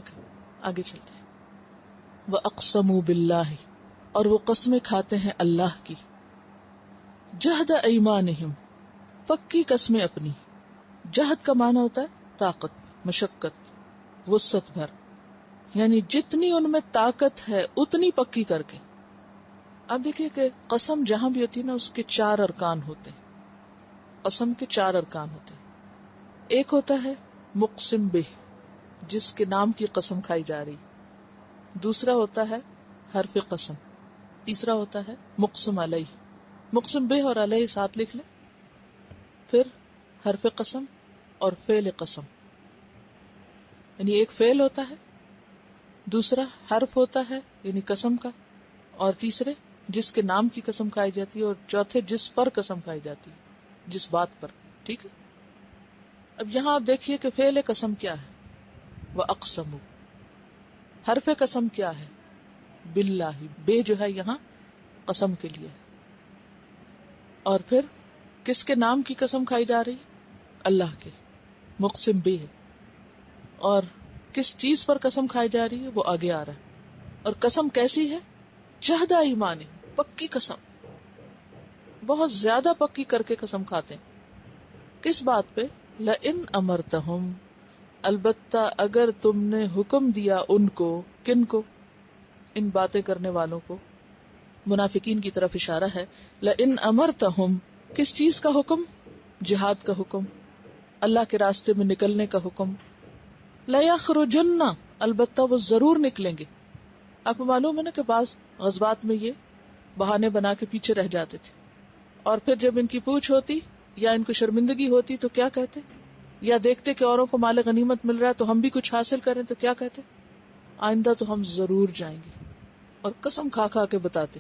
Okay آگے چلتے ہیں. وَأَقْسَمُوا بِاللَّهِ اور وہ قسمیں کھاتے ہیں اللہ کی. جہد ایمانہم پکی قسمیں اپنی. جہد کا معنی ہوتا ہے طاقت، مشقت، وسعت بھر، یعنی جتنی ان میں طاقت ہے اتنی پکی کر کے. آپ دیکھیے کہ قسم جہاں بھی ہوتی ہے نا اس کے 4 ارکان ہوتے ہیں. قسم کے 4 ارکان ہوتے ہیں. ایک ہوتا ہے مقسم بہ جس کے نام کی قسم کھائی جا رہی. دوسرا ہوتا ہے حرف قسم. تیسرا ہوتا ہے مقسم علیہ. مقسم بہ اور علیہ ساتھ لکھ لیں. پھر حرف قسم اور فعل قسم، یعنی ایک فعل ہوتا ہے، دوسرا حرف ہوتا ہے یعنی قسم کا، اور تیسرے جس کے نام کی قسم کھائی جاتی ہے، اور چوتھے جس پر قسم کھائی جاتی ہے، جس بات پر. ٹھیک ہے. اب یہاں آپ دیکھیے کہ فعل قسم کیا ہے، وَأَقْسَمُوا. حرف قسم کیا ہے، باللہ. بے جو ہے یہاں قسم کے لیے. اور پھر کس کے نام کی قسم کھائی جا رہی؟ اللہ کے. مقسم بے ہے. اور کس چیز پر قسم کھائی جا رہی ہے وہ آگے آ رہا ہے. اور قسم کیسی ہے؟ جہد ایمان، پکی قسم، بہت زیادہ پکی کر کے قسم کھاتے ہیں. کس بات پہ؟ لئن امرتہم، البتہ اگر تم نے حکم دیا ان کو. کن کو؟ ان باتیں کرنے والوں کو. منافقین کی طرف اشارہ ہے. لئن امرتہم، کس چیز کا حکم؟ جہاد کا حکم، اللہ کے راستے میں نکلنے کا حکم. لیخرجن، البتہ وہ ضرور نکلیں گے. آپ کو معلوم ہے نا کہ بعض غزوات میں یہ بہانے بنا کے پیچھے رہ جاتے تھے، اور پھر جب ان کی پوچھ ہوتی یا ان کو شرمندگی ہوتی تو کیا کہتے؟ یا دیکھتے کہ اوروں کو مال غنیمت مل رہا ہے تو ہم بھی کچھ حاصل کریں تو کیا کہتے؟ آئندہ تو ہم ضرور جائیں گے. اور قسم کھا کھا کے بتاتے.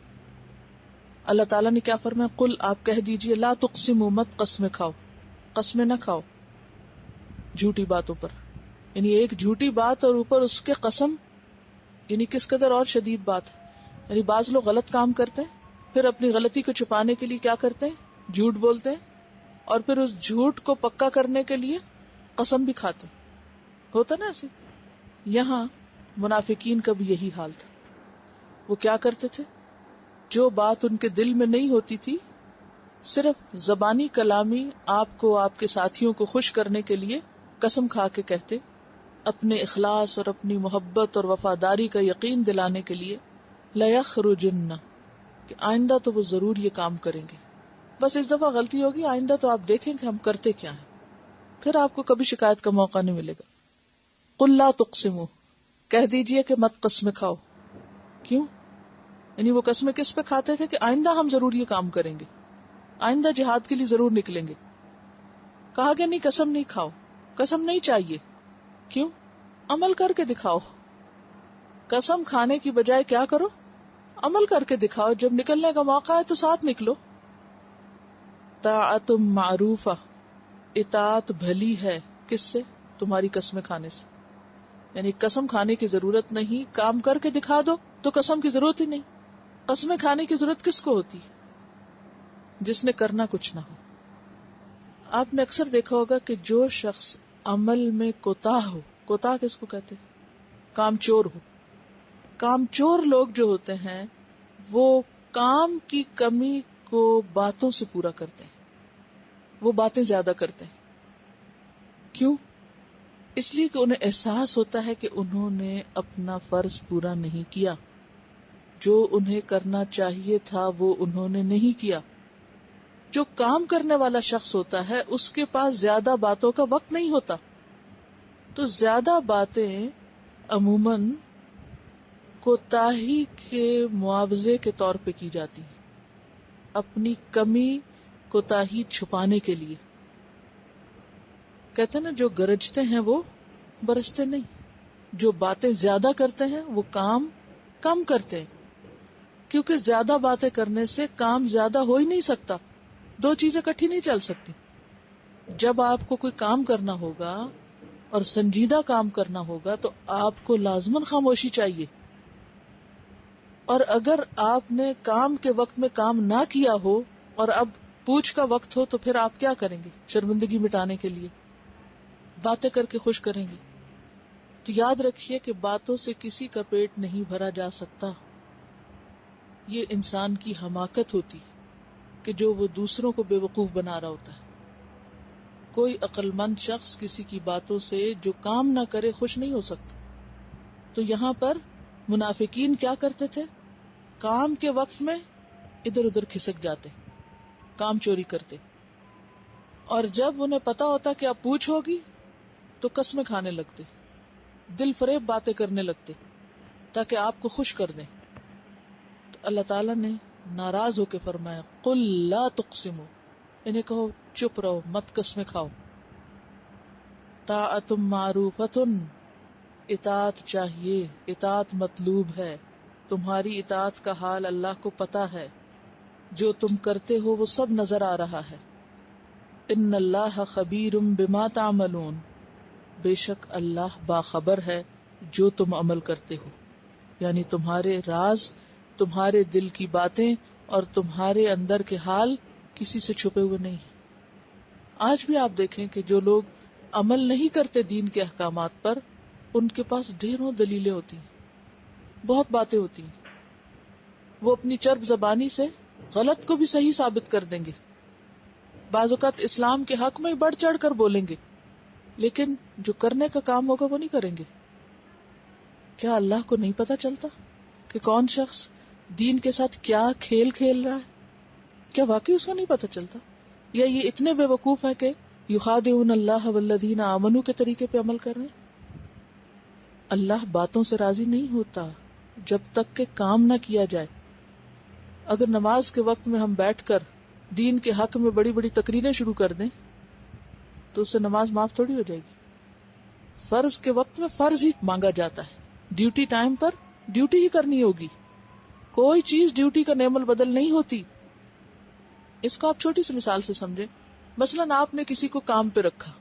اللہ تعالیٰ نے کیا فرمایا؟ قل، آپ کہہ دیجئے، لا تقسموا، مت قسمیں کھاؤ، قسمیں نہ کھاؤ جھوٹی باتوں پر. یعنی ایک جھوٹی بات اور اوپر اس کے قسم، یعنی کس قدر اور شدید بات ہے. یعنی بعض لوگ غلط کام کرتے ہیں، پھر اپنی غلطی کو چھپانے کے لیے کیا کرتے ہیں؟ جھوٹ بولتے ہیں، اور پھر اس جھوٹ کو پکا کرنے کے لیے قسم بھی کھاتے ہیں. ہوتا نا ایسے؟ یہاں منافقین کا بھی یہی حال تھا. وہ کیا کرتے تھے؟ جو بات ان کے دل میں نہیں ہوتی تھی، صرف زبانی کلامی آپ کو، آپ کے ساتھیوں کو خوش کرنے کے لیے قسم کھا کے کہتے، اپنے اخلاص اور اپنی محبت اور وفاداری کا یقین دلانے کے لیے. لیخرجن، کہ آئندہ تو وہ ضرور یہ کام کریں گے. بس اس دفعہ غلطی ہوگی، آئندہ تو آپ دیکھیں کہ ہم کرتے کیا ہیں، پھر آپ کو کبھی شکایت کا موقع نہیں ملے گا. قل لا تقسموا، کہہ دیجئے کہ مت قسمیں کھاؤ. کیوں؟ یعنی وہ قسمیں کس پہ کھاتے تھے؟ کہ آئندہ ہم ضرور یہ کام کریں گے، آئندہ جہاد کے لیے ضرور نکلیں گے. کہا کہ نہیں، قسم نہیں کھاؤ، قسم نہیں چاہیے. کیوں؟ عمل کر کے دکھاؤ. قسم کھانے کی بجائے کیا کرو؟ عمل کر کے دکھاؤ. جب نکلنے کا موقع ہے تو ساتھ نکلو. طاعت معروفہ، اطاعت بھلی ہے. کس سے؟ تمہاری قسمیں کھانے سے. یعنی قسم کھانے کی ضرورت نہیں، کام کر کے دکھا دو تو قسم کی ضرورت ہی نہیں. قسمیں کھانے کی ضرورت کس کو ہوتی؟ جس نے کرنا کچھ نہ ہو. آپ نے اکثر دیکھا ہوگا کہ جو شخص عمل میں کوتاہ ہو، کوتاہ کس کو کہتے ہیں؟ کام چور ہو. کام چور لوگ جو ہوتے ہیں وہ کام کی کمی کو باتوں سے پورا کرتے ہیں، وہ باتیں زیادہ کرتے ہیں. کیوں؟ اس لیے کہ انہیں احساس ہوتا ہے کہ انہوں نے اپنا فرض پورا نہیں کیا، جو انہیں کرنا چاہیے تھا وہ انہوں نے نہیں کیا. جو کام کرنے والا شخص ہوتا ہے اس کے پاس زیادہ باتوں کا وقت نہیں ہوتا، تو زیادہ باتیں عموماً کوتاہی کے معاوضے کے طور پہ کی جاتی ہیں، اپنی کمی کوتاہی چھپانے کے لیے. کہتے ہیں نا جو گرجتے ہیں وہ برستے نہیں. جو باتیں زیادہ کرتے ہیں وہ کام کم کرتے ہیں، کیونکہ زیادہ باتیں کرنے سے کام زیادہ ہو ہی نہیں سکتا. دو چیزیں اکٹھی نہیں چل سکتی. جب آپ کو کوئی کام کرنا ہوگا اور سنجیدہ کام کرنا ہوگا تو آپ کو لازماً خاموشی چاہیے. اور اگر آپ نے کام کے وقت میں کام نہ کیا ہو اور اب پوچھ کا وقت ہو تو پھر آپ کیا کریں گے؟ شرمندگی مٹانے کے لیے باتیں کر کے خوش کریں گے. تو یاد رکھیے کہ باتوں سے کسی کا پیٹ نہیں بھرا جا سکتا. یہ انسان کی حماقت ہوتی کہ جو وہ دوسروں کو بے وقوف بنا رہا ہوتا ہے. کوئی عقل مند شخص کسی کی باتوں سے جو کام نہ کرے خوش نہیں ہو سکتا. تو یہاں پر منافقین کیا کرتے تھے؟ کام کے وقت میں ادھر ادھر کھسک جاتے، کام چوری کرتے، اور جب انہیں پتا ہوتا کہ اب پوچھ ہوگی تو قسمیں کھانے لگتے، دل فریب باتیں کرنے لگتے تاکہ آپ کو خوش کر دیں. تو اللہ تعالیٰ نے ناراض ہو کے فرمایا قل لا تقسموا، انہیں کہو چپ رہو، مت قسمیں کھاؤ. طاعت معروفۃ، اطاعت چاہیے، اطاعت مطلوب ہے. تمہاری اطاعت کا حال اللہ کو پتا ہے، جو تم کرتے ہو وہ سب نظر آ رہا ہے. ان اللہ خبیر بما تعملون، بے شک اللہ باخبر ہے جو تم عمل کرتے ہو. یعنی تمہارے راز، تمہارے دل کی باتیں اور تمہارے اندر کے حال کسی سے چھپے ہوئے نہیں. آج بھی آپ دیکھیں کہ جو لوگ عمل نہیں کرتے دین کے احکامات پر، ان کے پاس ڈھیروں دلیلیں ہوتی ہیں، بہت باتیں ہوتی ہیں. وہ اپنی چرب زبانی سے غلط کو بھی صحیح ثابت کر دیں گے، بعض اوقات اسلام کے حق میں بڑھ چڑھ کر بولیں گے، لیکن جو کرنے کا کام ہوگا وہ نہیں کریں گے. کیا اللہ کو نہیں پتا چلتا کہ کون شخص دین کے ساتھ کیا کھیل کھیل رہا ہے؟ کیا واقعی اس کو نہیں پتا چلتا؟ یا یہ اتنے بے وقوف ہیں کہ یخادعون اللہ والذین آمنوا کے طریقے پہ عمل کر رہے ہیں؟ اللہ باتوں سے راضی نہیں ہوتا جب تک کہ کام نہ کیا جائے. اگر نماز کے وقت میں ہم بیٹھ کر دین کے حق میں بڑی بڑی تقریریں شروع کر دیں تو اس سے نماز معاف تھوڑی ہو جائے گی. فرض کے وقت میں فرض ہی مانگا جاتا ہے، ڈیوٹی ٹائم پر ڈیوٹی ہی کرنی ہوگی. کوئی چیز ڈیوٹی کا نعم البدل نہیں ہوتی. اس کو آپ چھوٹی سی مثال سے سمجھیں. مثلاً آپ نے کسی کو کام پہ رکھا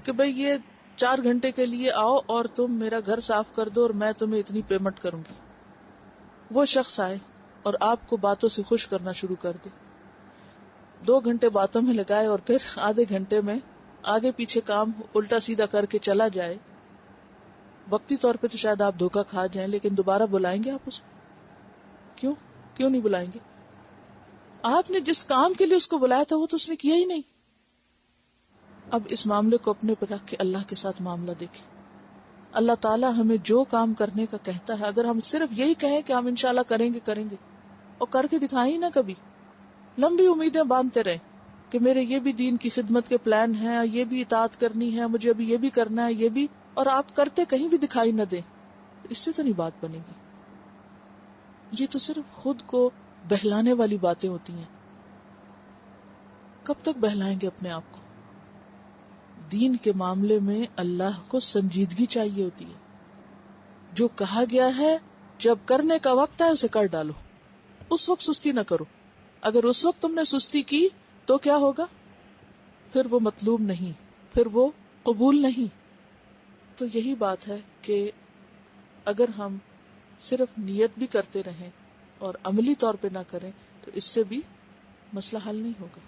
کہ بھئی یہ 4 گھنٹے کے لیے آؤ اور تم میرا گھر صاف کر دو اور میں تمہیں اتنی پیمنٹ کروں گی. وہ شخص آئے اور آپ کو باتوں سے خوش کرنا شروع کر دے، 2 گھنٹے باتوں میں لگائے اور پھر آدھے گھنٹے میں آگے پیچھے کام الٹا سیدھا کر کے چلا جائے. وقتی طور پہ تو شاید آپ دھوکہ کھا جائیں، لیکن دوبارہ بلائیں گے آپ اس کو؟ کیوں نہیں بلائیں گے؟ آپ نے جس کام کے لیے اس کو بلایا تھا وہ تو اس نے کیا ہی نہیں. اب اس معاملے کو اپنے پر رکھ کے اللہ کے ساتھ معاملہ دیکھیں. اللہ تعالیٰ ہمیں جو کام کرنے کا کہتا ہے، اگر ہم صرف یہی کہیں کہ ہم انشاءاللہ کریں گے اور کر کے دکھائیں ہی نہ، کبھی لمبی امیدیں باندھتے رہیں کہ میرے یہ بھی دین کی خدمت کے پلان ہیں، یہ بھی اطاعت کرنی ہے، مجھے ابھی یہ بھی کرنا ہے، یہ بھی، اور آپ کرتے کہیں بھی دکھائی نہ دیں، اس سے تو نہیں بات بنے گی. یہ تو صرف خود کو بہلانے والی باتیں ہوتی ہیں. کب تک بہلائیں گے اپنے آپ کو؟ دین کے معاملے میں اللہ کو سنجیدگی چاہیے ہوتی ہے. جو کہا گیا ہے جب کرنے کا وقت ہے اسے کر ڈالو، اس وقت سستی نہ کرو. اگر اس وقت تم نے سستی کی تو کیا ہوگا؟ پھر وہ مطلوب نہیں، پھر وہ قبول نہیں. تو یہی بات ہے کہ اگر ہم صرف نیت بھی کرتے رہیں اور عملی طور پہ نہ کریں تو اس سے بھی مسئلہ حل نہیں ہوگا.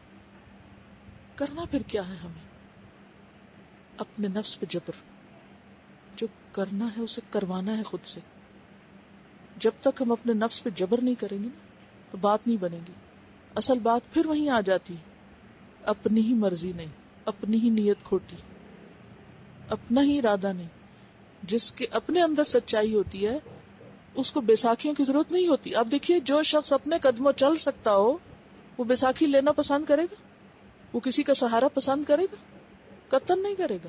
کرنا پھر کیا ہے؟ ہمیں اپنے نفس پہ جبر، جو کرنا ہے اسے کروانا ہے خود سے. جب تک ہم اپنے نفس پہ جبر نہیں کریں گے تو بات نہیں بنے گی. اصل بات پھر وہیں آ جاتی، اپنی ہی مرضی نہیں، اپنی ہی نیت کھوٹی، اپنا ہی ارادہ نہیں. جس کے اپنے اندر سچائی ہوتی ہے اس کو بیساکھیوں کی ضرورت نہیں ہوتی. آپ دیکھیے جو شخص اپنے قدموں چل سکتا ہو وہ بیساکھی لینا پسند کرے گا؟ وہ کسی کا سہارا پسند کرے گا؟ قطعاً نہیں کرے گا.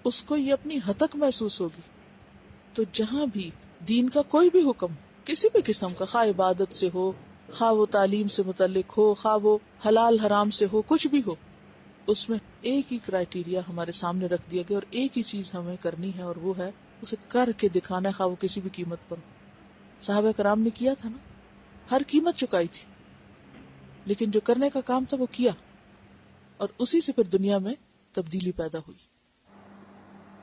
اس کو یہ اپنی ہتک محسوس ہوگی. تو جہاں بھی دین کا کوئی بھی حکم کسی بھی قسم کا، خواہ عبادت سے ہو، خواہ وہ تعلیم سے متعلق ہو، خواہ وہ حلال حرام سے ہو، کچھ بھی ہو، اس میں ایک ہی کرائیٹیریا ہمارے سامنے رکھ دیا گیا اور ایک ہی چیز ہمیں کرنی ہے، اور وہ ہے اسے کر کے دکھانا ہے، خواہ وہ کسی بھی قیمت پر. صحابہ کرام نے کیا تھا نا، ہر قیمت چکائی تھی، لیکن جو کرنے کا کام تھا وہ کیا، اور اسی سے پھر دنیا میں تبدیلی پیدا ہوئی.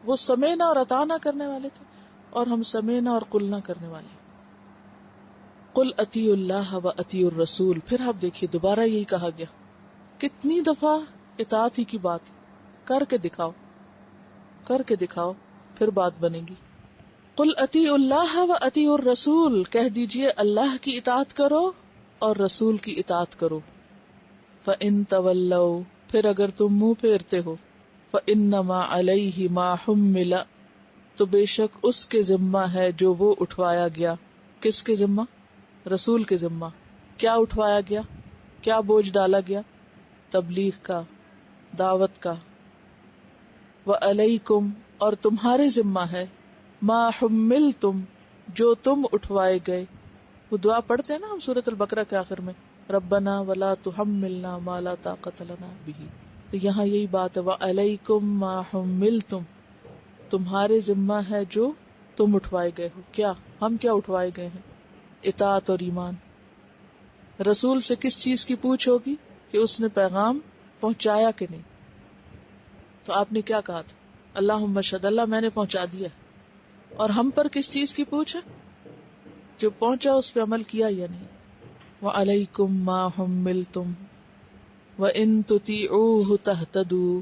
وہ سمعنا اور اطعنا کرنے والے تھے اور ہم سمعنا اور قلنا کرنے والے. قل اطیعوا اللہ و اطیعوا الرسول. پھر آپ دیکھیے دوبارہ یہی کہا گیا. کتنی دفعہ اطاعت ہی کی بات، کر کے دکھاؤ، کر کے دکھاؤ. پھر بات بنے گی. قل اطیعوا اللہ و اطیعوا الرسول، کہہ دیجئے اللہ کی اطاعت کرو اور رسول کی اطاعت کرو. فإن تولوا، پھر اگر تم منہ پھیرتے ہو، فإنما علیہ ما حمل، تو بے شک اس کے ذمہ ہے جو وہ اٹھوایا گیا. کس کے ذمہ؟ رسول کے ذمہ. کیا اٹھوایا گیا؟ کیا بوجھ ڈالا گیا؟ تبلیغ کا، دعوت کا. وعلیکم، اور تمہارے ذمہ ہے، ما حملتم، جو تم اٹھوائے گئے. وہ دعا پڑھتے ہیں نا ہم سورۃ البقرہ کے آخر میں، ربنا ولا تحملنا ما لا طاقت لنا به. تو یہاں یہی بات ہے، وعلیکم ما حملتم، تمہارے ذمہ ہے جو تم اٹھوائے گئے ہو. کیا ہم کیا اٹھوائے گئے ہیں؟ اطاعت اور ایمان. رسول سے کس چیز کی پوچھ ہوگی؟ کہ اس نے پیغام پہنچایا کہ نہیں. تو آپ نے کیا کہا تھا؟ اللہم اشہد، اللہ میں نے پہنچا دیا. اور ہم پر کس چیز کی پوچھ ہے؟ جو پہنچا اس پہ عمل کیا یا نہیں. وعلیکم ما حملتم وان تطیعوہ تہتدوا،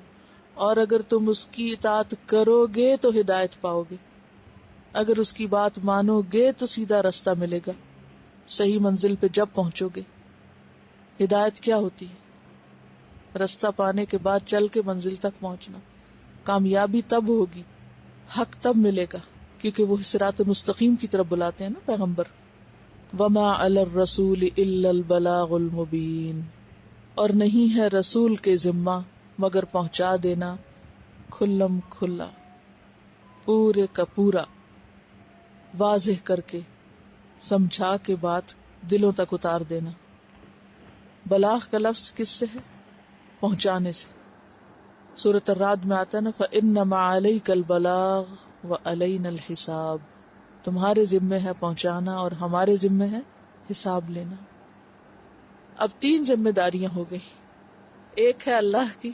اور اگر تم اس کی اطاعت کرو گے تو ہدایت پاؤ گے. اگر اس کی بات مانو گے تو سیدھا رستہ ملے گا، صحیح منزل پہ جب پہنچو گے. ہدایت کیا ہوتی ہے؟ رستہ پانے کے بعد چل کے منزل تک پہنچنا. کامیابی تب ہوگی، حق تب ملے گا، کیونکہ وہ صراط مستقیم کی طرف بلاتے ہیں نا پیغمبر. وما علی الرسول الا البلاغ المبین، اور نہیں ہے رسول کے ذمہ مگر پہنچا دینا کھلم کھلا، پورے کا پورا، واضح کر کے، سمجھا کے بات دلوں تک اتار دینا. بلاغ کا لفظ کس سے ہے؟ پہنچانے سے. سورۃ الرعد میں آتا ہے نا، فإنما علیک البلاغ وعلینا الحساب، تمہارے ذمے ہے پہنچانا اور ہمارے ذمے ہے حساب لینا. اب 3 ذمہ داریاں ہو گئی، ایک ہے اللہ کی،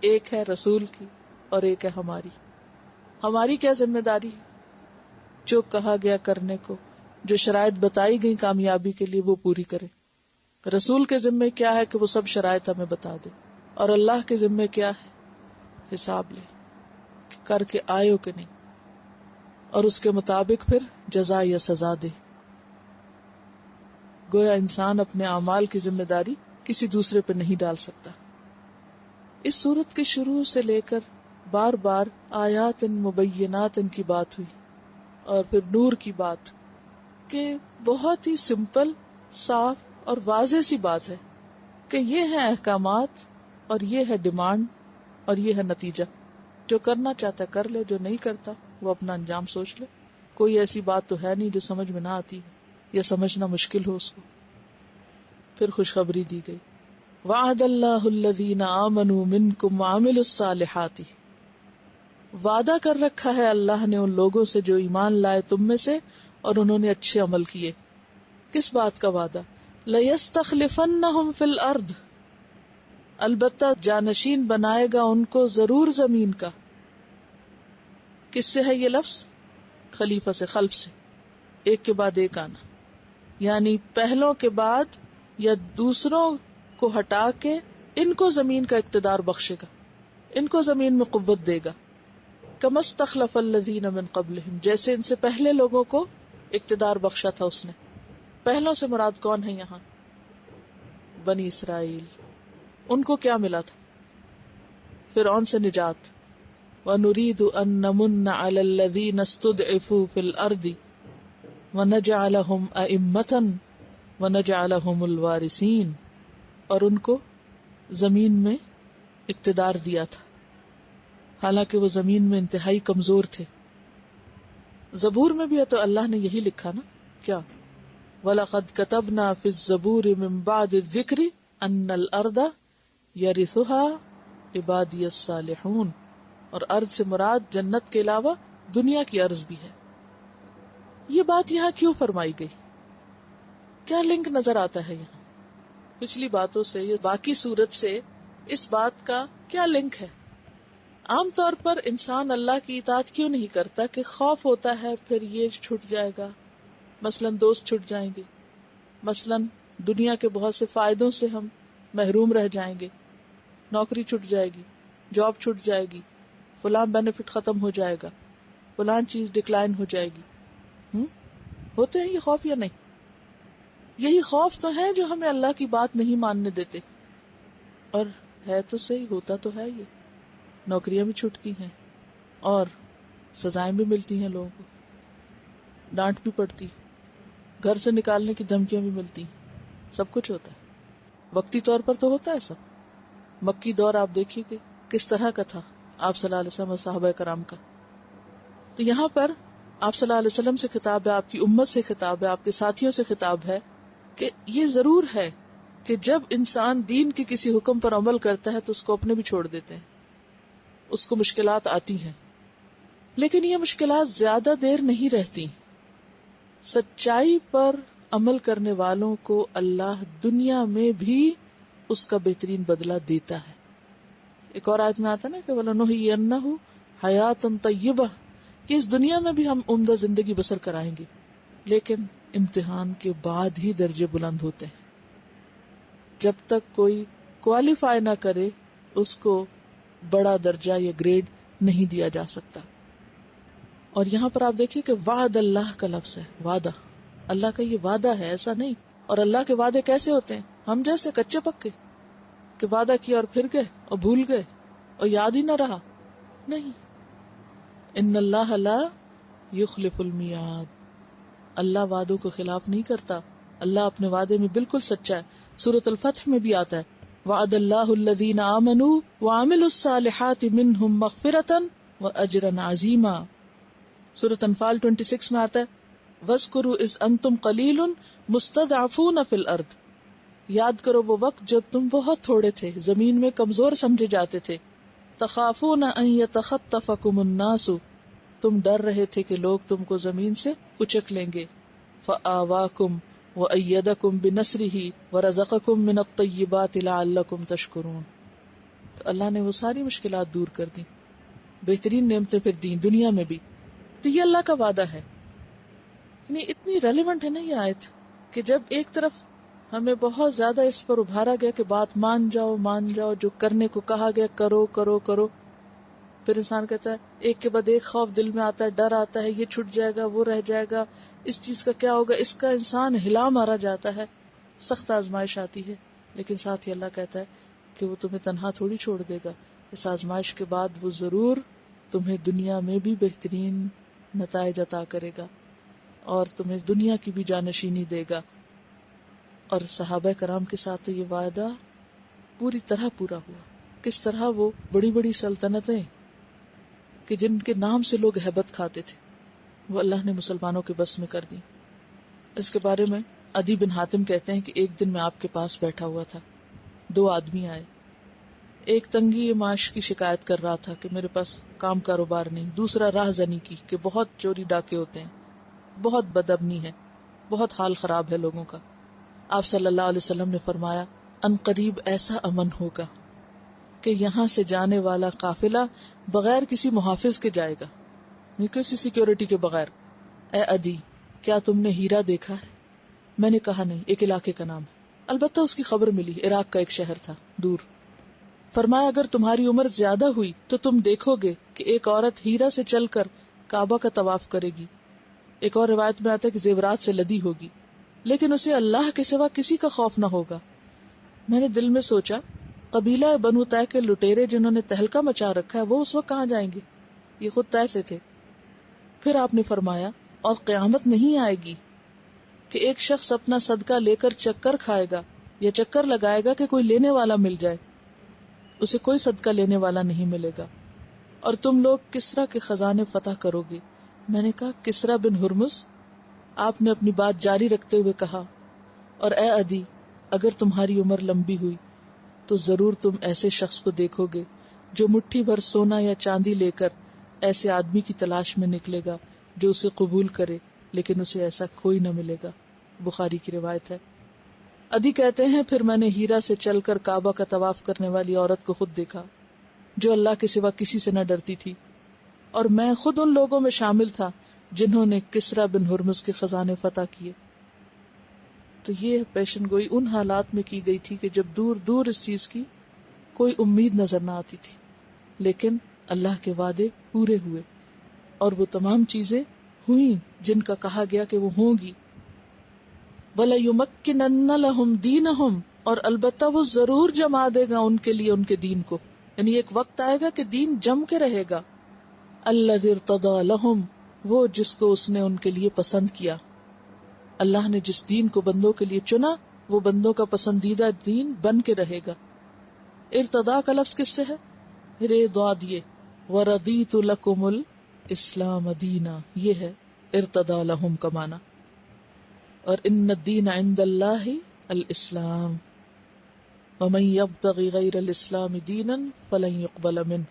ایک ہے رسول کی، اور ایک ہے ہماری. ہماری کیا ذمہ داری ہے؟ جو کہا گیا کرنے کو، جو شرائط بتائی گئی کامیابی کے لیے وہ پوری کرے. رسول کے ذمے کیا ہے کہ وہ سب شرائط ہمیں بتا دے. اور اللہ کے ذمے کیا ہے؟ حساب لے، کر کے آئے ہو کہ نہیں، اور اس کے مطابق پھر جزا یا سزا دے. گویا انسان اپنے اعمال کی ذمہ داری کسی دوسرے پہ نہیں ڈال سکتا. اس سورت کے شروع سے لے کر بار بار آیات مبینات کی بات ہوئی، اور پھر نور کی بات، کہ بہت ہی سمپل، صاف اور واضح سی بات ہے کہ یہ ہے احکامات اور یہ ہے ڈیمانڈ اور یہ ہے نتیجہ. جو کرنا چاہتا ہے کر لے، جو نہیں کرتا وہ اپنا انجام سوچ لے. کوئی ایسی بات تو ہے نہیں جو سمجھ میں نہ آتی یا سمجھنا مشکل ہو اس کو. پھر خوشخبری دی گئی، وعد اللہ الذین آمنوا منکم وعملوا الصالحات، وعدہ کر رکھا ہے اللہ نے ان لوگوں سے جو ایمان لائے تم میں سے اور انہوں نے اچھے عمل کیے. کس بات کا وعدہ؟ لَيَسْتَخْلِفَنَّهُمْ فِي الْأَرْضِ، البتہ جانشین بنائے گا ان کو ضرور زمین کا. کس سے ہے یہ لفظ؟ خلیفہ سے، خلف سے، ایک کے بعد ایک آنا، یعنی پہلوں کے بعد یا دوسروں کو ہٹا کے ان کو زمین کا اقتدار بخشے گا، ان کو زمین میں قوت دے گا. کما استخلف الذین من قبلہم، جیسے ان سے پہلے لوگوں کو اقتدار بخشا تھا اس نے. پہلوں سے مراد کون ہے یہاں؟ بنی اسرائیل. ان کو کیا ملا تھا؟ فرعون سے نجات. وَنُرِيدُ أَن نَّمُنَّ عَلَى الَّذِينَ اسْتُضْعِفُوا فِي الْأَرْضِ وَنَجْعَلَهُمْ أَئِمَّةً وَنَجْعَلَهُمُ الْوَارِثِينَ، اور ان کو زمین میں اقتدار دیا تھا حالانکہ وہ زمین میں انتہائی کمزور تھے. زبور میں بھی ہے تو اللہ نے یہی لکھا نا، کیا؟ وَلَقَدْ كَتَبْنَا فِي الزَّبُورِ مِن بَعْدِ الذِّكْرِ أَنَّ الْأَرْضَ يَرِثُهَا عِبَادِيَ الصَّالِحُونَ، اور ارض سے مراد جنت کے علاوہ دنیا کی ارض بھی ہے. یہ بات یہاں کیوں فرمائی گئی؟ کیا لنک نظر آتا ہے یہاں پچھلی باتوں سے، یہ باقی صورت سے اس بات کا کیا لنک ہے؟ عام طور پر انسان اللہ کی اطاعت کیوں نہیں کرتا؟ کہ خوف ہوتا ہے پھر یہ چھوٹ جائے گا، مثلاً دوست چھوٹ جائیں گے، مثلاً دنیا کے بہت سے فائدوں سے ہم محروم رہ جائیں گے، نوکری چھوٹ جائے گی، جاب چھوٹ جائے گی، فلاں بینیفٹ ختم ہو جائے گا. فلان چیز ڈکلائن ہو جائے گی. ہوتے ہیں یہ خوف یا نہیں؟ یہی خوف تو ہے جو ہمیں اللہ کی بات نہیں ماننے دیتے. اور ہے تو صحیح، ہوتا تو ہے یہ. نوکریاں بھی چھوٹتی ہیں اور سزائیں بھی ملتی ہیں لوگوں کو، ڈانٹ بھی پڑتی، گھر سے نکالنے کی دھمکیاں بھی ملتی، سب کچھ ہوتا ہے. وقتی طور پر تو ہوتا ہے سب. مکی دور آپ دیکھیے کہ کس طرح کا تھا آپ صلی اللہ علیہ وسلم اور صحابہ کرام کا. تو یہاں پر آپ صلی اللہ علیہ وسلم سے خطاب ہے، آپ کی امت سے خطاب ہے، آپ کے ساتھیوں سے خطاب ہے کہ یہ ضرور ہے کہ جب انسان دین کے کسی حکم پر عمل کرتا ہے تو اس کو اپنے بھی چھوڑ دیتے ہیں، اس کو مشکلات آتی ہیں، لیکن یہ مشکلات زیادہ دیر نہیں رہتی. سچائی پر عمل کرنے والوں کو اللہ دنیا میں بھی اس کا بہترین بدلہ دیتا ہے. ایک اور آیت میں آتا نا کہ وَلَنُحْيِيَنَّهُ حَيَاةً طَيِّبَةً، کہ اس دنیا میں بھی ہم عمدہ زندگی بسر کرائیں گے، لیکن امتحان کے بعد ہی درجے بلند ہوتے ہیں. جب تک کوئی کوالیفائی نہ کرے اس کو بڑا درجہ یا گریڈ نہیں دیا جا سکتا. اور یہاں پر آپ دیکھیے کہ وعد اللہ کا لفظ ہے، وعدہ اللہ کا، یہ وعدہ ہے، ایسا نہیں. اور اللہ کے وعدے کیسے ہوتے ہیں؟ ہم جیسے کچے پکے کہ وعدہ کیا اور پھر گئے اور بھول گئے اور یاد ہی نہ رہا. نہیں، ان اللہ لا یخلف المیعاد، اللہ وعدوں کو خلاف نہیں کرتا، اللہ اپنے وعدے میں بالکل سچا ہے. سورۃ الفتح میں بھی آتا ہے وعد اللہ الذین آمنوا وعملوا الصالحات منہم مغفرۃ واجرا عظیما. سورۃ انفال 26 میں آتا ہے وَاذْكُرُوا إِذْ أَنْتُمْ قَلِيلٌ مُسْتَضْعَفُونَ فِي الْأَرْضِ، یاد کرو وہ وقت جب تم بہت تھوڑے تھے، زمین میں کمزور سمجھے جاتے تھے. تَخَافُونَ أَنْ يَتَخَطَّفَكُمُ النَّاسُ، تم ڈر رہے تھے کہ لوگ تم کو زمین سے کچک لیں گے. فَآوَاكُمْ وَأَيَّدَكُمْ بِنَصْرِهِ وَرَزَقَكُمْ مِنَ الطَّيِّبَاتِ لَعَلَّكُمْ تَشْكُرُونَ. تو اللہ نے وہ ساری مشکلات دور کر دی، بہترین نعمتیں پھر دیں دنیا میں بھی. تو یہ اللہ کا وعدہ ہے. یعنی اتنی ریلیونٹ ہے نا یہ آیت کہ جب ایک طرف ہمیں بہت زیادہ اس پر ابھارا گیا کہ بات مان جاؤ، جو کرنے کو کہا گیا کرو کرو کرو، پھر انسان کہتا ہے ایک کے بعد ایک خوف دل میں آتا ہے، ڈر آتا ہے، یہ چھٹ جائے گا، وہ رہ جائے گا، اس چیز کا کیا ہوگا، اس کا انسان ہلا مارا جاتا ہے، سخت آزمائش آتی ہے. لیکن ساتھ ہی اللہ کہتا ہے کہ وہ تمہیں تنہا تھوڑی چھوڑ دے گا، اس آزمائش کے بعد وہ ضرور تمہیں دنیا میں بھی بہترین نتائج عطا کرے گا اور تمہیں دنیا کی بھی جانشینی دے گا. اور صحابہ کرام کے ساتھ تو یہ وعدہ پوری طرح پورا ہوا. کس طرح وہ بڑی بڑی سلطنتیں کہ جن کے نام سے لوگ ہیبت کھاتے تھے وہ اللہ نے مسلمانوں کے بس میں کر دی. اس کے بارے میں عدی بن حاتم کہتے ہیں کہ ایک دن میں آپ کے پاس بیٹھا ہوا تھا، دو آدمی آئے. ایک تنگی معاش کی شکایت کر رہا تھا کہ میرے پاس کام کاروبار نہیں، دوسرا راہ زنی کی کہ بہت چوری ڈاکے ہوتے ہیں، بہت بدامنی ہے، بہت حال خراب ہے لوگوں کا. آپ صلی اللہ علیہ وسلم نے فرمایا ان قریب ایسا امن ہوگا کہ یہاں سے جانے والا قافلہ بغیر کسی محافظ کے جائے گا، کسی سیکیورٹی کے بغیر. اے عدی، کیا تم نے ہیرا دیکھا ہے؟ میں نے کہا نہیں، ایک علاقے کا نام ہے، البتہ اس کی خبر ملی، عراق کا ایک شہر تھا دور. فرمایا اگر تمہاری عمر زیادہ ہوئی تو تم دیکھو گے کہ ایک عورت ہیرا سے چل کر کعبہ کا طواف کرے گی. ایک اور روایت میں آتا ہے کہ زیورات سے لدی ہوگی، لیکن اسے اللہ کے سوا کسی کا خوف نہ ہوگا. میں نے دل میں سوچا قبیلہ بنو طے کے لٹیرے جنہوں نے تہلکہ مچا رکھا ہے وہ اس وقت کہاں جائیں گے؟ یہ خود طے سے تھے. پھر آپ نے فرمایا اور قیامت نہیں آئے گی کہ ایک شخص اپنا صدقہ لے کر چکر کھائے گا یا چکر لگائے گا کہ کوئی لینے والا مل جائے، اسے کوئی صدقہ لینے والا نہیں ملے گا. اور تم لوگ کسرا کے خزانے فتح کرو گے. میں نے کہا کسرا بن ہرمز؟ آپ نے اپنی بات جاری رکھتے ہوئے کہا اور اے عدی، اگر تمہاری عمر لمبی ہوئی تو ضرور تم ایسے شخص کو دیکھو گے جو مٹھی بھر سونا یا چاندی لے کر ایسے آدمی کی تلاش میں نکلے گا جو اسے قبول کرے، لیکن اسے ایسا کوئی نہ ملے گا. بخاری کی روایت ہے. عدی کہتے ہیں پھر میں نے ہیرا سے چل کر کعبہ کا طواف کرنے والی عورت کو خود دیکھا جو اللہ کے سوا کسی سے نہ ڈرتی تھی، اور میں خود ان لوگوں میں شامل تھا جنہوں نے کسرا بن ہرمز کے خزانے فتح کیے. تو یہ پیشن گوئی ان حالات میں کی گئی تھی کہ جب دور دور اس چیز کی کوئی امید نظر نہ آتی تھی، لیکن اللہ کے وعدے پورے ہوئے. اور وہ تمام چیزیں ہوئیں جن کا کہا گیا کہ وہ ہوں گی. وَلَيُمَكِّنَنَّ لَهُمْ دِينَهُمْ، اور البتہ وہ ضرور جما دے گا ان کے لیے ان کے دین کو، یعنی ایک وقت آئے گا کہ دین جم کے رہے گا. الَّذِي ارْتَضَىٰ لَهُمْ، وہ جس کو اس نے ان کے لیے پسند کیا. اللہ نے جس دین کو بندوں کے لیے چنا وہ بندوں کا پسندیدہ دین بن کے رہے گا. ارتضا کا لفظ کس سے ہے؟ رضا دیے. وَرَضِيتُ لَكُمُ الْإِسْلَامَ دِينًا، یہ ہے ارتضا لہم کا معنی. اور ان الدین عند اللہ الاسلام ومن یبتغی غیر الاسلام دینا فلن يقبل منہ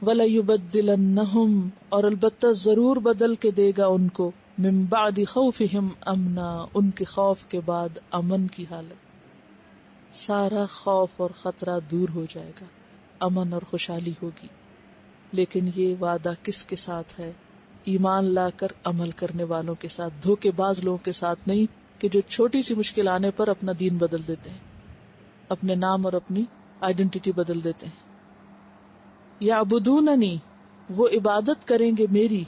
وَلَيُبَدِّلَنَّهُمْ، اور البتہ ضرور بدل کے دے گا ان کو، من بعد خوفہم امنا، ان کے خوف کے بعد امن کی حالت. سارا خوف اور خطرہ دور ہو جائے گا، امن اور خوشحالی ہوگی. لیکن یہ وعدہ کس کے ساتھ ہے؟ ایمان لا کر عمل کرنے والوں کے ساتھ، دھوکے باز لوگوں کے ساتھ نہیں کہ جو چھوٹی سی مشکل آنے پر اپنا دین بدل دیتے ہیں، اپنے نام اور اپنی آئیڈینٹی بدل دیتے ہیں. یعبدوننی، وہ عبادت کریں گے میری،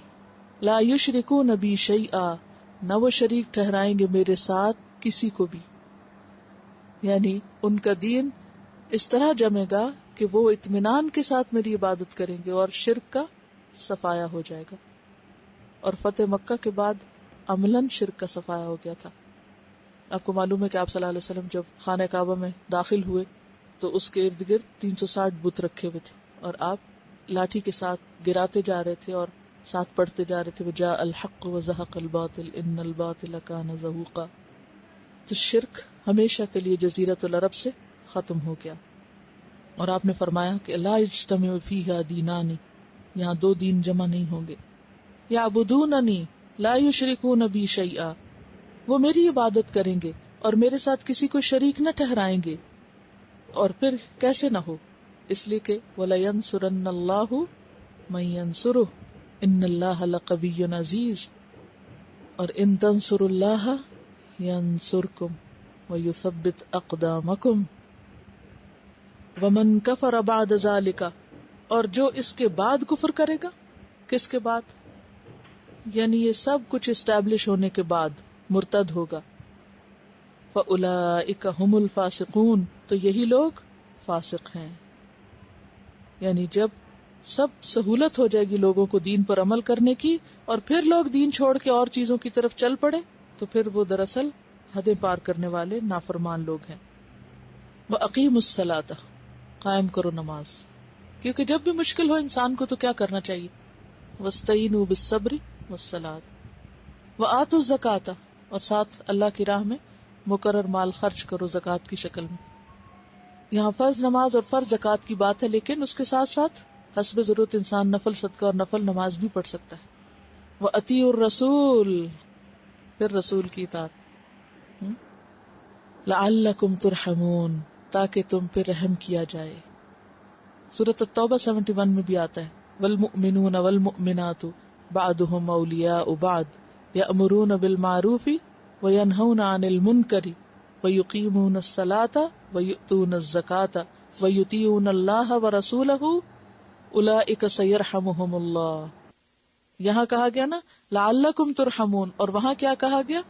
لا یشرکون بی شیئا، نہ وہ شریک ٹھہرائیں گے میرے ساتھ کسی کو بھی. یعنی ان کا دین اس طرح جمے گا کہ وہ اطمینان کے ساتھ میری عبادت کریں گے اور شرک کا صفایا ہو جائے گا. اور فتح مکہ کے بعد عملاً شرک کا صفایا ہو گیا تھا. آپ کو معلوم ہے کہ آپ صلی اللہ علیہ وسلم جب خانہ کعبہ میں داخل ہوئے تو اس کے ارد گرد 360 بت رکھے ہوئے تھے اور آپ لاٹھی کے ساتھ گراتے جا رہے تھے اور ساتھ پڑھتے جا رہے تھے وجاء الحق وزہق الباطل ان الباطل کان زہوقا. تو شرک ہمیشہ کے لیے جزیرۃ العرب سے ختم ہو گیا. اور آپ نے فرمایا کہ لا یجتمع فیہا دینان، یہاں دو دین جمع نہیں ہوں گے. یعبدوننی لا یشرکون بی شیئا، وہ میری عبادت کریں گے اور میرے ساتھ کسی کو شریک نہ ٹھہرائیں گے. اور پھر کیسے نہ ہو؟ اس لیے کہ وَلَيَنْصُرَنَّ اللَّهُ مَن يَنْصُرُهُ إِنَّ اللَّهَ لَقَوِيٌّ عَزِيزٌ. اور ان تنصروا اللَّهَ يَنْصُرْكُمْ وَيُثَبِّتْ أَقْدَامَكُمْ. وَمَن كَفَرَ بَعْدَ ذَلِكَ، اور جو اس کے بعد کفر کرے گا. کس کے بعد؟ یعنی یہ سب کچھ اسٹیبلش ہونے کے بعد مرتد ہوگا. فَأُولَئِكَ هُمُ الْفَاسِقُونَ، تو یہی لوگ فاسق ہیں. یعنی جب سب سہولت ہو جائے گی لوگوں کو دین پر عمل کرنے کی اور پھر لوگ دین چھوڑ کے اور چیزوں کی طرف چل پڑے تو پھر وہ دراصل حدیں پار کرنے والے نافرمان لوگ ہیں. وَأَقِيمُوا الصَّلَاةَ، قائم کرو نماز. کیونکہ جب بھی مشکل ہو انسان کو تو کیا کرنا چاہیے؟ وَاسْتَعِينُوا بِالصَّبْرِ وَالصَّلَاةِ. وَآتُوا الزَّكَاةَ، اور ساتھ اللہ کی راہ میں مقرر مال خرچ کرو زکوٰۃ کی شکل میں. یہاں فرض نماز اور فرض زکوٰۃ کی بات ہے، لیکن اس کے ساتھ ساتھ حسب ضرورت انسان نفل صدقہ اور نفل نماز بھی پڑھ سکتا ہے. وَأَطِيعُوا الرَّسُولَ، پھر رسول کی اطاعت. لَعَلَّكُمْ تُرْحَمُونَ، تاکہ تم پہ رحم کیا جائے. سورۃ التوبہ 71 میں بھی آتا ہے وَالْمُؤْمِنُونَ وَالْمُؤْمِنَاتُ بَعْضُهُمْ أَوْلِيَاءُ بَعْضٍ يَأْمُرُونَ بِالْمَعْرُوفِ وَيَنْهَوْنَ عَنِ الْمُنكَرِ وَيُقِيمُونَ الصَّلَاةَ وَيُؤْتُونَ الزَّكَاةَ وَيُطِيعُونَ اللَّهَ وَرَسُولَهُ أُولَئِكَ سَيَرْحَمُهُمُ اللَّهُ. یہاں کہا گیا نا لَعَلَّكُمْ تُرْحَمُونَ، اور وہاں کیا کہا گیا؟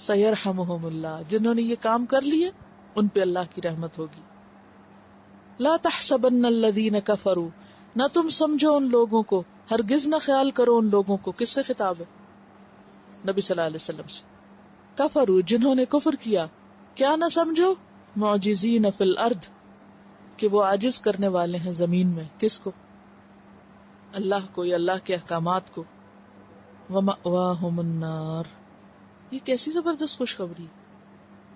سَيَرْحَمُهُمُ اللَّهُ. جنہوں نے یہ کام کر لیے ان پہ اللہ کی رحمت ہوگی. لا تحسبن الذین کفروا، نہ تم سمجھو ان لوگوں کو، ہرگز نہ خیال کرو ان لوگوں کو. کس سے خطاب ہے؟ نبی صلی اللہ علیہ وسلم سے. کفروا، جنہوں نے کفر کیا. کیا نہ سمجھو؟ معجزین فی الارض، کہ وہ عاجز کرنے والے ہیں زمین میں. کس کو؟ اللہ کو یا اللہ کے احکامات کو. ومأواہم النار، یہ کیسی زبردست خوشخبری.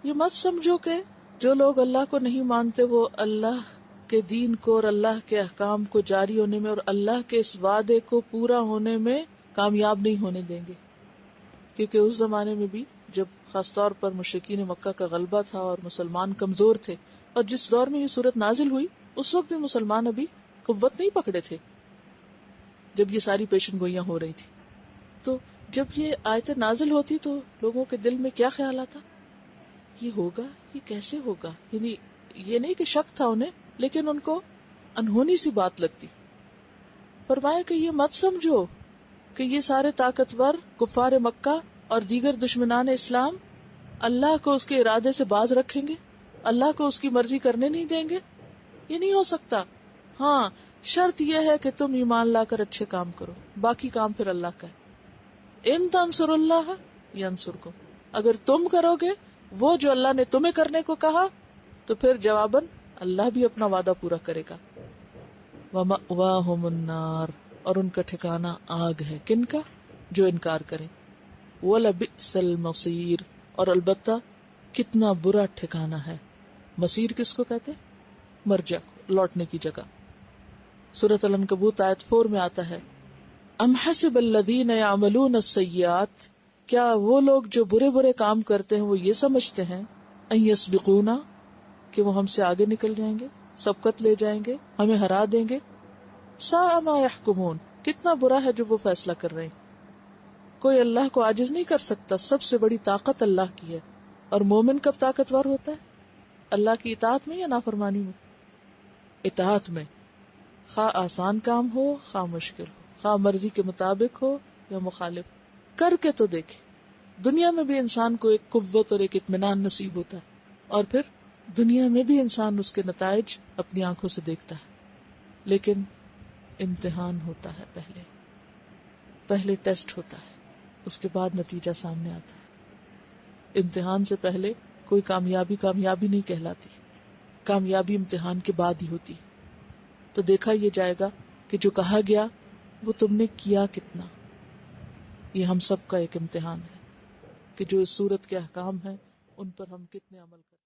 یہ مت سمجھو کہ جو لوگ اللہ کو نہیں مانتے وہ اللہ کے دین کو اور اللہ کے احکام کو جاری ہونے میں اور اللہ کے اس وعدے کو پورا ہونے میں کامیاب نہیں ہونے دیں گے. کیونکہ اس زمانے میں بھی جب خاص طور پر مشرکین مکہ کا غلبہ تھا اور مسلمان کمزور تھے، اور جس دور میں یہ صورت نازل ہوئی اس وقت بھی مسلمان ابھی قوت نہیں پکڑے تھے جب یہ ساری پیشن گوئیاں ہو رہی تھی. تو جب یہ آیتیں نازل ہوتی تو لوگوں کے دل میں کیا خیال آتا؟ یہ ہوگا، یہ کیسے ہوگا؟ یعنی یہ نہیں کہ شک تھا انہیں، لیکن ان کو انہونی سی بات لگتی. فرمایا کہ یہ مت سمجھو کہ یہ سارے طاقتور کفار مکہ اور دیگر دشمنان اسلام اللہ کو اس کے ارادے سے باز رکھیں گے، اللہ کو اس کی مرضی کرنے نہیں دیں گے؟ یہ نہیں ہو سکتا. ہاں شرط یہ ہے کہ تم ایمان لا کر اچھے کام کرو، باقی کام پھر اللہ کا ہے. ان تنصر اللہ ینصرکم، اگر تم کرو گے وہ جو اللہ نے تمہیں کرنے کو کہا تو پھر جواباً اللہ بھی اپنا وعدہ پورا کرے گا. وَمَأْوَاهُمُ النَّارُ، اور ان کا ٹھکانہ آگ ہے. کن کا؟ جو انکار کریں. وَلَبِئْسَ الْمَصِيرُ، اور البتہ کتنا برا ٹھکانہ ہے. مصیر کس کو کہتے؟ مرجع، لوٹنے کی جگہ. سورۃ العنکبوت آیت 4 میں آتا ہے ام حسب الذین یعملون السیئات، کیا وہ لوگ جو برے برے کام کرتے ہیں وہ یہ سمجھتے ہیں ان یسبقونا، کہ وہ ہم سے آگے نکل جائیں گے، سبقت لے جائیں گے، ہمیں ہرا دیں گے. ساء ما یحکمون، کتنا برا ہے جو وہ فیصلہ کر رہے ہیں. کوئی اللہ کو عاجز نہیں کر سکتا، سب سے بڑی طاقت اللہ کی ہے. اور مومن کب طاقتور ہوتا ہے؟ اللہ کی اطاعت میں یا نافرمانی میں؟ اطاعت میں، خواہ آسان کام ہو خواہ مشکل ہو، خواہ مرضی کے مطابق ہو یا مخالف. کر کے تو دیکھے. دنیا میں بھی انسان کو ایک قوت اور ایک اطمینان نصیب ہوتا ہے، اور پھر دنیا میں بھی انسان اس کے نتائج اپنی آنکھوں سے دیکھتا ہے. لیکن امتحان ہوتا ہے، پہلے ٹیسٹ ہوتا ہے، اس کے بعد نتیجہ سامنے آتا ہے. امتحان سے پہلے کوئی کامیابی نہیں کہلاتی، کامیابی امتحان کے بعد ہی ہوتی. تو دیکھا یہ جائے گا کہ جو کہا گیا وہ تم نے کیا کتنا. یہ ہم سب کا ایک امتحان ہے کہ جو اس صورت کے احکام ہیں ان پر ہم کتنے عمل کرتے ہیں.